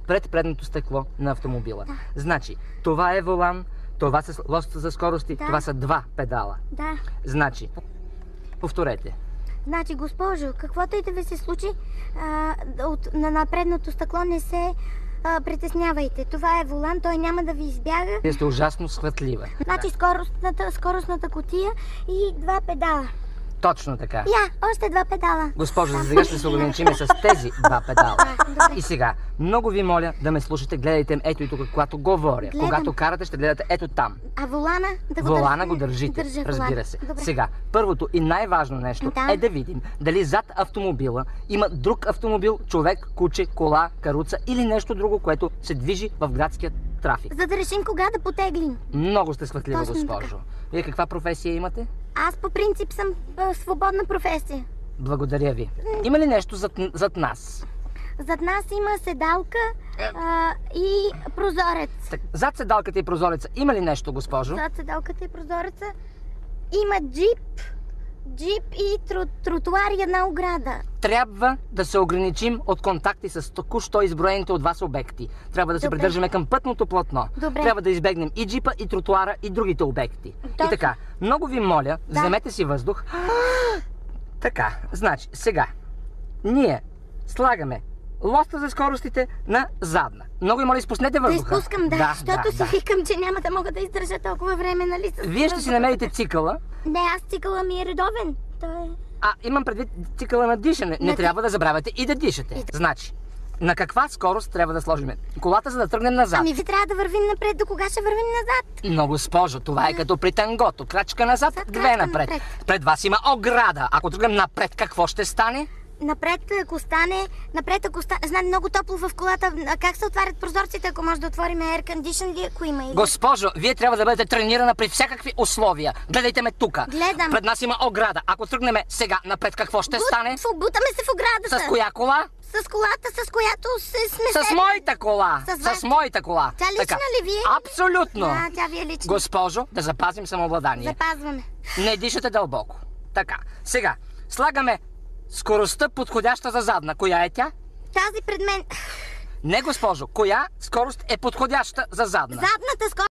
пред предното стъкло на автомобила. Значи, това е волан, това са лостове за скорости, това са два педала. Да. Значи, повторете. Значи, госпожо, каквото и да ви се случи, на предното стъкло не се притеснявайте. Това е волан, той няма да ви избяга. Вие сте ужасно схватлива. Значи скоростната кутия и два педала. Точно така. Я, още два педала. Госпожо, за сега ще се ограничим с тези два педала. И сега, много ви моля да ме слушате, гледайте ето и тук, когато говоря. Когато карате, ще гледате ето там. А волана? Волана го държите, разбира се. Добре. Сега, първото и най-важно нещо е да видим дали зад автомобила има друг автомобил, човек, куче, кола, каруца или нещо друго, което се движи в градския трафик. За да решим кога да потеглим. Много сте схватлива, Точно госпожо. Вие каква професия имате? Аз по принцип съм свободна професия. Благодаря ви. Има ли нещо зад нас? Зад нас има седалка и прозорец. Зад седалката и прозореца има ли нещо, госпожо? Зад седалката и прозореца има джип и тротуар и една ограда. Трябва да се ограничим от контакти с току-що изброените от вас обекти. Трябва да се придържаме към пътното платно. Трябва да избегнем и джипа, и тротуара, и другите обекти. И така, много ви моля, вземете си въздух. Така, значи, сега, ние слагаме лоста за скоростите на задна. Много ви моля, изпуснете въздуха. Да изпускам, защото си викам, че няма да мога да издържа толкова време, нали? Вие ще си намерите цикъла. Не, цикъла ми е редовен. Имам предвид цикъла на дишане. Не трябва да забравяте и да дишате. Значи, на каква скорост трябва да сложим колата, за да тръгнем назад? Ами ви трябва да вървим напред. До кога ще вървим назад? Но, госпожо, това е като при тангото. Крачка назад, две напред. Пред вас има ограда. Ако тръгнем напред, какво ще стане? Напред, ако стане... Знам, много топло в колата. Как се отварят прозорците, ако може да отворим air condition ли, ако има? Госпожо, вие трябва да бъдете тренирана при всякакви условия. Гледайте ме тука. Гледам. Пред нас има ограда. Ако тръгнем сега напред, какво ще стане? Бутаме се в оградата. С коя кола? С колата, с която сме... С моята кола. С моята кола. Тя лична ли вие? Абсолютно. Да, тя ви е лична. Госпожо, да запазим самообладание. Запазваме. Не дишате дълбоко. Така, сега, слагаме скоростта подходяща за задна. Коя е тя? Тази пред мен. Не, госпожо. Коя скорост е подходяща за задна? Задната скорост.